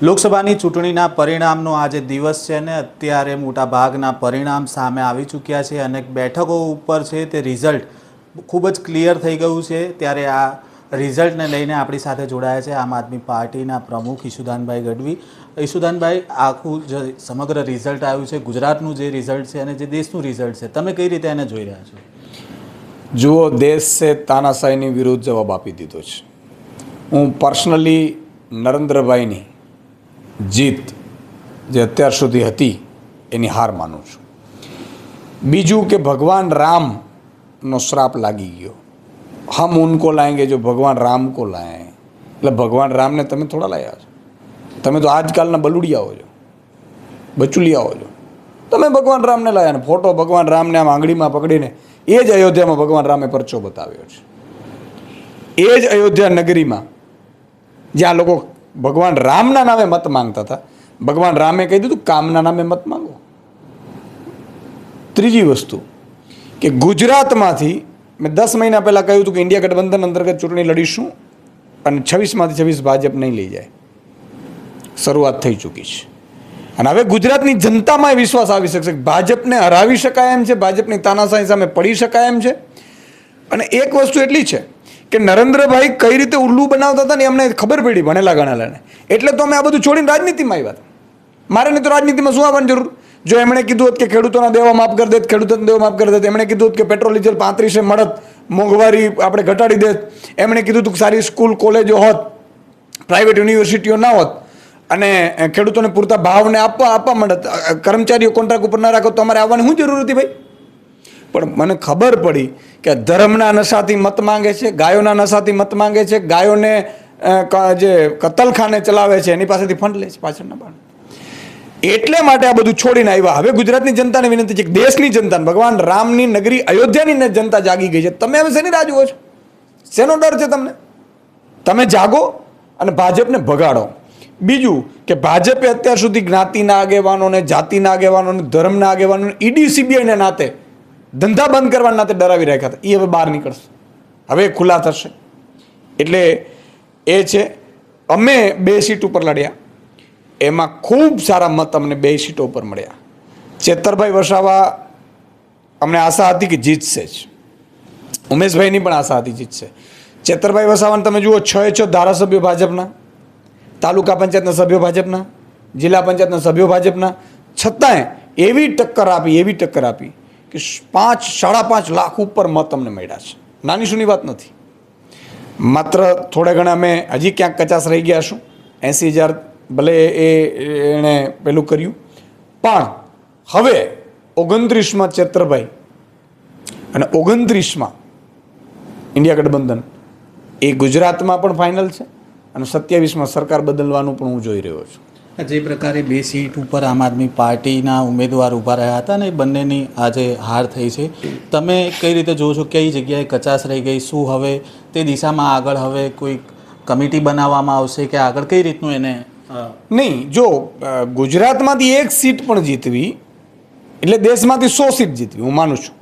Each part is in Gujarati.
લોકસભાની ચૂંટણીના પરિણામનો આજે દિવસ છે ને અત્યારે મોટાભાગના પરિણામ સામે આવી ચૂક્યા છે. અનેક બેઠકો ઉપર છે તે રિઝલ્ટ ખૂબ જ ક્લિયર થઈ ગયું છે. ત્યારે આ રિઝલ્ટને લઈને આપણી સાથે જોડાયા છે આમ આદમી પાર્ટીના પ્રમુખ ઈશુદાનભાઈ ગઢવી. ઈશુદાનભાઈ, આખું જે સમગ્ર રિઝલ્ટ આવ્યું છે, ગુજરાતનું જે રિઝલ્ટ છે અને જે દેશનું રિઝલ્ટ છે, તમે કઈ રીતે એને જોઈ રહ્યા છો? જુઓ, દેશ છે તાનાશાહીની વિરુદ્ધ જવાબ આપી દીધો છે. હું પર્સનલી નરેન્દ્રભાઈની જીત જે અત્યાર સુધી હતી એની હાર માનું છું. બીજું કે ભગવાન રામનો શ્રાપ લાગી ગયો. હમ ઉनको લાએંગે જો ભગવાન રામ કો લાએ. એટલે ભગવાન રામને તમે થોડા લાયા છો. તમે તો આજકાલના બલુડિયાઓ છો, બચુલિયાઓ છો. તમે ભગવાન રામને લાયા ને ફોટો ભગવાન રામને આમ આંગળીમાં પકડીને એ જ અયોધ્યામાં ભગવાન રામે પરચો બતાવ્યો છે. એ જ અયોધ્યા નગરીમાં જ્યાં લોકો ભગવાન રામના નામે મત માંગતા હતા, ભગવાન રામે કહી દીધું કામના નામે મત માંગો. ત્રીજી વસ્તુ કે ગુજરાતમાંથી મેં 10 મહિના પહેલાં કહ્યું હતું કે ઇન્ડિયા ગઠબંધન અંતર્ગત ચૂંટણી લડીશું અને 26માંથી 26 ભાજપ નહીં લઈ જાય. શરૂઆત થઈ ચૂકી છે અને હવે ગુજરાતની જનતામાં વિશ્વાસ આવી શકશે કે ભાજપને હરાવી શકાય એમ છે, ભાજપની તાનાશાહી સામે પડી શકાય એમ છે. અને એક વસ્તુ એટલી છે કે નરેન્દ્રભાઈ કઈ રીતે ઉલ્લુ બનાવતા હતા ને અમને ખબર પડી ભણેલા ગણેલાને. એટલે તો અમે આ બધું છોડીને રાજનીતિમાં આવ્યા હતા. મારે નહીં તો રાજનીતિમાં શું આવવાની જરૂર? જો એમણે કીધું હોત કે ખેડૂતોના દેવા માફ કરી દેત, ખેડૂતોના દેવા માફ કરી દેત, એમણે કીધું હોત કે પેટ્રોલ ડીઝલ 35 મળત, મોંઘવારી આપણે ઘટાડી દેત, એમણે કીધું હતું કે સારી સ્કૂલ કોલેજો હોત, પ્રાઇવેટ યુનિવર્સિટીઓ ના હોત અને ખેડૂતોને પૂરતા ભાવને આપવા મળત, કર્મચારીઓ કોન્ટ્રાક્ટ ઉપર ના રાખો, તો અમારે આવવાની શું જરૂર હતી ભાઈ? પણ મને ખબર પડી કે ધર્મના નશાથી મત માંગે છે, ગાયોના નશાથી મત માંગે છે, ગાયોને જે કતલખાને ચલાવે છે એની પાસેથી ફંડ લે છે પાછળના બાળ. એટલે માટે આ બધું છોડીને આવ્યા. હવે ગુજરાતની જનતાને વિનંતી છે કે દેશની જનતાને, ભગવાન રામની નગરી અયોધ્યાની જનતા જાગી ગઈ છે. તમે હવે શેની રાહ જુઓ છો? શેનો ડર છે તમને? તમે જાગો અને ભાજપને ભગાડો. બીજું કે ભાજપે અત્યાર સુધી જ્ઞાતિના આગેવાનોને, જાતિના આગેવાનોને, ધર્મના આગેવાનોને, ઈડી સીબીઆઈને નાતે ધંધા બંધ કરવાના નાતે ડરાવી રાખ્યા હતા. એ હવે બહાર નીકળશે, હવે ખુલ્લા થશે. એટલે એ છે, અમે 2 સીટ ઉપર લડ્યા, એમાં ખૂબ સારા મત અમને 2 સીટો ઉપર મળ્યા. ચેતરભાઈ વસાવા અમને આશા હતી કે જીતશે જ. ઉમેશભાઈની પણ આશા હતી જીતશે. ચેતરભાઈ વસાવાને તમે જુઓ, 6 ધારાસભ્યો ભાજપના, તાલુકા પંચાયતના સભ્યો ભાજપના, જિલ્લા પંચાયતના સભ્યો ભાજપના, છતાંય એવી ટક્કર આપી કે 5-5.5 લાખ ઉપર મત અમને મળ્યા છે. નાની સૂની વાત નથી. માત્ર થોડા ઘણા અમે હજી ક્યાંક કચાશ રહી ગયા છું. 80,000 ભલે એણે પેલું કર્યું, પણ હવે 29માં ચેતરભાઈ અને 29માં ઇન્ડિયા ગઠબંધન એ ગુજરાતમાં પણ ફાઇનલ છે અને 27માં સરકાર બદલવાનું પણ હું જોઈ રહ્યો છું. જે પ્રકારે 2 સીટ ઉપર આમ આદમી પાર્ટીના ઉમેદવાર ઊભા રહ્યા હતા ને બંનેની આજે હાર થઈ છે, તમે કઈ રીતે જોવો છો? કઈ જગ્યાએ કચાશ રહી ગઈ? શું હવે તે દિશામાં આગળ હવે કોઈ કમિટી બનાવવામાં આવશે કે આગળ કઈ રીતનું એને? નહીં, જો ગુજરાતમાંથી 1 સીટ પણ જીતવી એટલે દેશમાંથી 100 સીટ જીતવી હું માનું છું.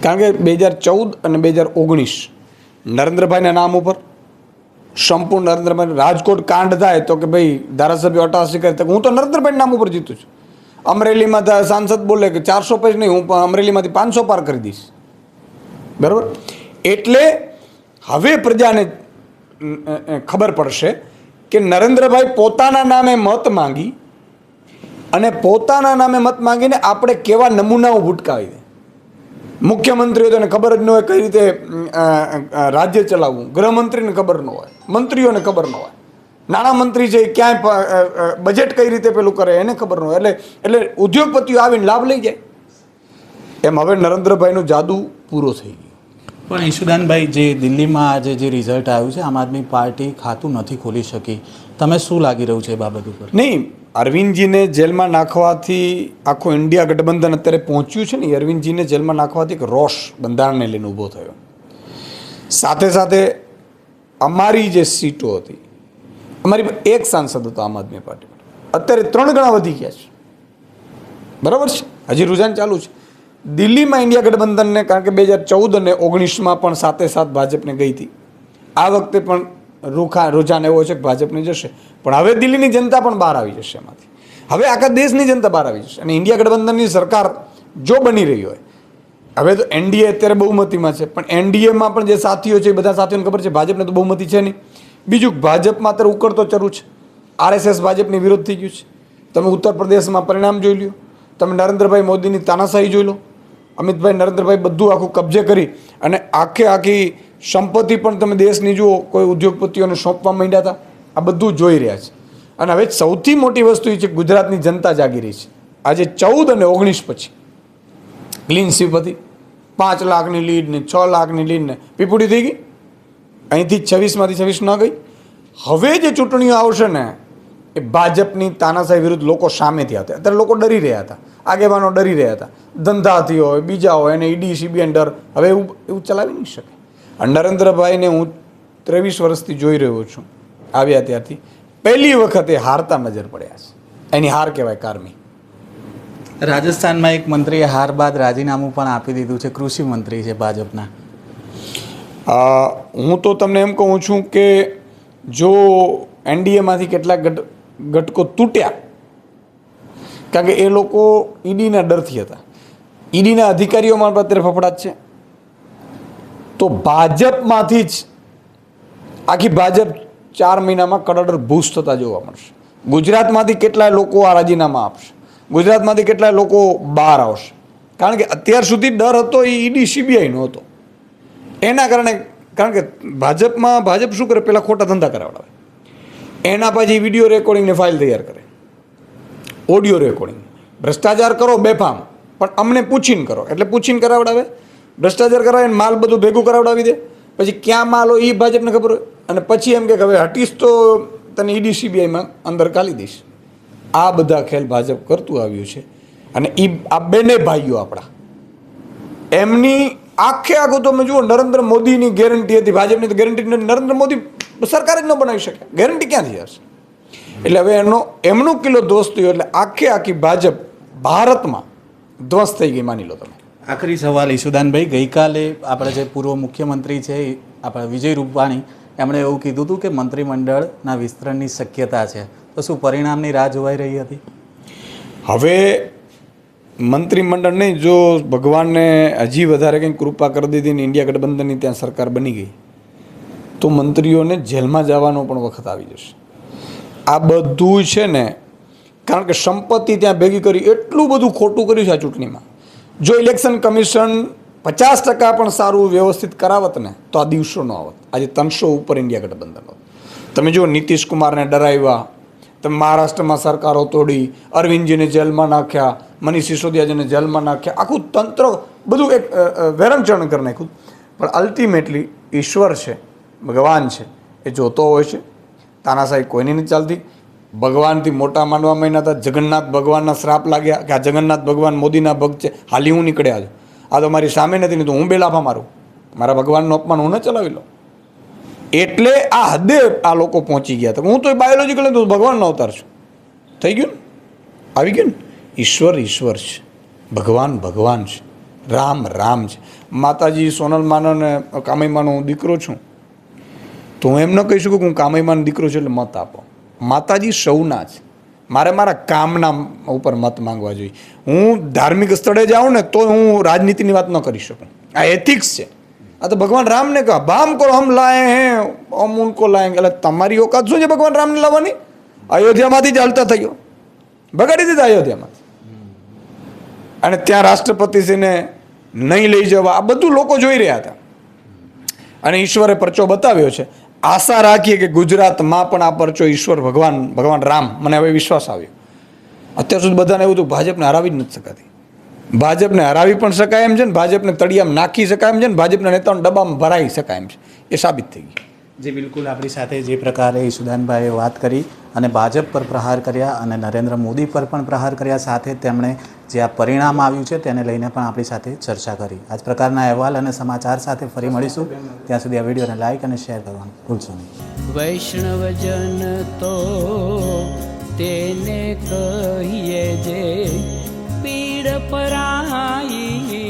કારણ કે 2014 અને 2019 નરેન્દ્રભાઈના નામ ઉપર સંપૂર્ણ નરેન્દ્રભાઈ, રાજકોટ કાંડ થાય તો કે ભાઈ ધારાસભ્ય 88 કરે, હું તો નરેન્દ્રભાઈ નામ ઉપર જીતું છું. અમરેલીમાં સાંસદ બોલે કે 400 પેજ નહીં, હું અમરેલીમાંથી 500 પાર કરી દઈશ. બરાબર? એટલે હવે પ્રજાને ખબર પડશે કે નરેન્દ્રભાઈ પોતાના નામે મત માંગી અને પોતાના નામે મત માંગીને આપણે કેવા નમૂનાઓ ભૂટકાવી દે. મુખ્યમંત્રીઓ તેને ખબર જ ન હોય કઈ રીતે રાજ્ય ચલાવવું, ગૃહમંત્રીને ખબર ન હોય, મંત્રીઓને ખબર ન હોય, નાણામંત્રી છે ક્યાંય બજેટ કઈ રીતે પેલું કરે એને ખબર ન હોય. એટલે ઉદ્યોગપતિઓ આવીને લાભ લઈ જાય. એમ હવે નરેન્દ્રભાઈનું જાદુ પૂરો થઈ ગયો. પણ ઈશુદાનભાઈ, જે દિલ્હીમાં આજે જે રિઝલ્ટ આવ્યું છે, આમ આદમી પાર્ટી ખાતું નથી ખોલી શકી, તમે શું લાગી રહ્યું છે એ બાબત ઉપર? નહીં, અરવિંદજીને જેલમાં નાખવાથી આખું ઇન્ડિયા ગઠબંધન અત્યારે પહોંચ્યું છે ને, અરવિંદજીને જેલમાં નાખવાથી એક રોષ બંધારણને લઈને ઊભો થયો. સાથે સાથે અમારી જે સીટો હતી, અમારી એક સાંસદ હતો આમ આદમી પાર્ટી, અત્યારે 3 ગણા વધી ગયા છે. બરાબર છે? હજી રુઝાન ચાલુ છે. દિલ્હીમાં ઇન્ડિયા ગઠબંધનને, કારણ કે 2014 અને 19માં પણ સાથે ભાજપને ગઈ હતી, આ વખતે પણ રૂઝાન એવો છે કે ભાજપની જશે. પણ હવે દિલ્હીની જનતા પણ બહાર આવી જશે એમાંથી. હવે આખા દેશની જનતા બહાર આવી જશે. અને ઇન્ડિયા ગઠબંધનની સરકાર જો બની રહી હોય, હવે તો એનડીએ અત્યારે બહુમતીમાં છે, પણ એનડીએમાં પણ જે સાથીઓ છે એ બધા સાથીઓને ખબર છે ભાજપને તો બહુમતી છે નહીં. બીજું ભાજપમાં અત્યારે ઉકળતો ચરુ છે. આરએસએસ ભાજપની વિરોધ થઈ ગયું છે. તમે ઉત્તર પ્રદેશમાં પરિણામ જોઈ લ્યો, તમે નરેન્દ્રભાઈ મોદીની તાનાશાહી જોઈ લો. અમિતભાઈ નરેન્દ્રભાઈ બધું આખું કબજે કરી અને આખી સંપત્તિ પણ તમે દેશની જુઓ, કોઈ ઉદ્યોગપતિઓને સોંપવા માંડ્યા હતા. આ બધું જોઈ રહ્યા છે. અને હવે સૌથી મોટી વસ્તુ એ છે ગુજરાતની જનતા જાગી રહી છે. આજે 14 અને 19 પછી ક્લીન સ્વીપ હતી, 5 લાખની લીડ ને 6 લાખની લીડ ને પીપુડી થઈ ગઈ. અહીંથી 26માંથી 26 ન ગઈ. હવે જે ચૂંટણીઓ આવશે ને એ ભાજપની તાનાશાહી વિરુદ્ધ લોકો સામેથી હતા. અત્યારે લોકો ડરી રહ્યા હતા, આગેવાનો ડરી રહ્યા હતા, ધંધાથી હોય બીજા હોય એને ઈડી સીબીઆઈ ડર. હવે એવું ચલાવી નહીં શકે. નરેન્દ્રભાઈને હું 23 વર્ષથી જોઈ રહ્યો છું, આવ્યા ત્યારથી પહેલી વખતે હારતા નજર પડ્યા છે. એની હાર કહેવાય કારમી. રાજસ્થાનમાં એક મંત્રીએ હાર બાદ રાજીનામું પણ આપી દીધું છે, કૃષિ મંત્રી છે ભાજપના. હું તો તમને એમ કહું છું કે જો એનડીએમાંથી કેટલાક ઘટકો તૂટ્યા, કારણ કે એ લોકો ઈડીના ડરથી હતા, ઈડીના અધિકારીઓમાં પણ અત્યારે ફફડાટ છે, તો ભાજપમાંથી જ આખી ભાજપ 4 મહિનામાં કડર ભૂસ થતા જોવા મળશે. ગુજરાતમાંથી કેટલાય લોકો આ રાજીનામા આપશે, ગુજરાતમાંથી કેટલાય લોકો બહાર આવશે. કારણ કે અત્યાર સુધી ડર હતો એ ઈડી સીબીઆઈનો હતો. એના કારણે, કારણ કે ભાજપ શું કરે, પહેલાં ખોટા ધંધા કરાવડાવે, એના પછી વિડીયો રેકોર્ડિંગને ફાઇલ તૈયાર કરે, ઓડિયો રેકોર્ડિંગ. ભ્રષ્ટાચાર કરો બેફામ, પણ અમને પૂછીને કરો, એટલે પૂછીને કરાવડાવે. ભ્રષ્ટાચાર કરાવીને માલ બધું ભેગું કરાવડાવી દે. પછી ક્યાં માલ હોય એ ભાજપને ખબર હોય, અને પછી એમ કે હવે હટીશ તો તને ઈડી સીબીઆઈમાં અંદર કાઢી દઈશ. આ બધા ખેલ ભાજપ કરતું આવ્યું છે. અને આ બંને ભાઈઓ આપણા, એમની આખું તમે જુઓ, નરેન્દ્ર મોદીની ગેરંટી હતી, ભાજપની તો ગેરંટી નથી. નરેન્દ્ર મોદી સરકાર જ ન બનાવી શકે, ગેરંટી ક્યાંથી આવશે? એટલે હવે એમનો કિલ્લો ધ્વસ્ત થયો, એટલે આખી ભાજપ ભારતમાં ધ્વસ્ત થઈ ગઈ, માની લો તમે. આખરી સવાલ ઈશુદાનભાઈ, ગઈકાલે આપણે જે પૂર્વ મુખ્યમંત્રી છે આપણે વિજય રૂપાણી, એમણે એવું કીધું હતું કે મંત્રીમંડળના વિસ્તરણની શક્યતા છે. તો શું પરિણામની રાહ જોવાઈ રહી હતી? હવે મંત્રીમંડળ નહીં, જો ભગવાનને હજી વધારે કંઈક કૃપા કરી દીધી ને ઇન્ડિયા ગઠબંધનની ત્યાં સરકાર બની ગઈ, તો મંત્રીઓને જેલમાં જવાનો પણ વખત આવી જશે. આ બધું છે ને, કારણ કે સંપત્તિ ત્યાં ભેગી કરી, એટલું બધું ખોટું કર્યું છે આ ચૂંટણીમાં. જો ઇલેક્શન કમિશન 50% પણ સારું વ્યવસ્થિત કરાવત ને તો આ દિવસો ન આવત. આજે 300 ઉપર ઇન્ડિયા ગઠબંધન હોત. તમે જો નીતિશ કુમારને ડરાવ્યા, તમે મહારાષ્ટ્રમાં સરકારો તોડી, અરવિંદજીને જેલમાં નાખ્યા, મનીષ સિસોદિયાજીને જેલમાં નાખ્યા, આખું તંત્ર બધું એક વેરણચરણ કરી નાખ્યું. પણ અલ્ટિમેટલી ઈશ્વર છે, ભગવાન છે, એ જોતો હોય છે. તાનાશાહી કોઈની નથી ચાલતી. ભગવાનથી મોટા માનવા માંડ્યા હતા, જગન્નાથ ભગવાનના શ્રાપ લાગ્યા કે આ જગન્નાથ ભગવાન મોદીના ભક્ત છે, હાલી હું નીકળ્યા છું, આ તો મારી સામે નથી, નહીં તો હું બે લાફા મારું, મારા ભગવાનનું અપમાન હું ન ચલાવી લઉં. એટલે આ હદે આ લોકો પહોંચી ગયા હતા. હું તો બાયોલોજીકલ તો ભગવાનનો અવતાર છું. થઈ ગયું ને, આવી ગયું ને. ઈશ્વર છે, ભગવાન છે, રામ છે. માતાજી સોનલમાનો ને કામયમાનો હું દીકરો છું, તો હું એમ ન કહી શકું કે હું કામયમાનો દીકરો છું એટલે મત આપો. માતાજી સૌના છે. મારે મારા કામના ઉપર મત માંગવા જોઈએ. હું ધાર્મિક સ્થળે જાઉં ને તો હું રાજનીતિની વાત ન કરી શકું. આ એથિક્સ છે. આ તો ભગવાન રામને કહા બામ કરો હમ લાએ હે હમ ઉनको લાએંગે. એટલે તમારી ઓકાત શું છે ભગવાન રામને લાવવાની? અયોધ્યામાંથી જ હાલતા થયો, બગાડી દીધા અયોધ્યામાંથી. અને ત્યાં રાષ્ટ્રપતિશ્રીને નહીં લઈ જવા, આ બધું લોકો જોઈ રહ્યા હતા. અને ઈશ્વરે પરચો બતાવ્યો છે. આશા રાખીએ કે ગુજરાતમાં પણ આ પરચો ઈશ્વર ભગવાન રામ, મને હવે વિશ્વાસ આવ્યો. અત્યાર સુધી બધાને એવું હતું ભાજપને હરાવી જ નથી શકાતી. ભાજપને હરાવી પણ શકાય એમ છે ને, ભાજપને તળિયામાં નાખી શકાય એમ છે ને, ભાજપના નેતાઓને ડબ્બામાં ભરાઈ શકાય એમ છે. એ સાબિત થઈ ગયું. જે બિલકુલ આપણી સાથે જે પ્રકારે ઈશુદાનભાઈએ વાત કરી અને ભાજપ પર પ્રહાર કર્યા અને નરેન્દ્ર મોદી પર પણ પ્રહાર કર્યા, સાથે તેમણે જે આ પરિણામ આવ્યું છે તેને લઈને પણ આપણી સાથે ચર્ચા કરી. આ જ પ્રકારના અહેવાલ અને સમાચાર સાથે ફરી મળીશું. ત્યાં સુધી આ વિડીયોને લાઇક અને શેર કરવાનું ભૂલશો નહીં. વૈષ્ણવજન તો તેને કહીએ જે પીડ પરાઈ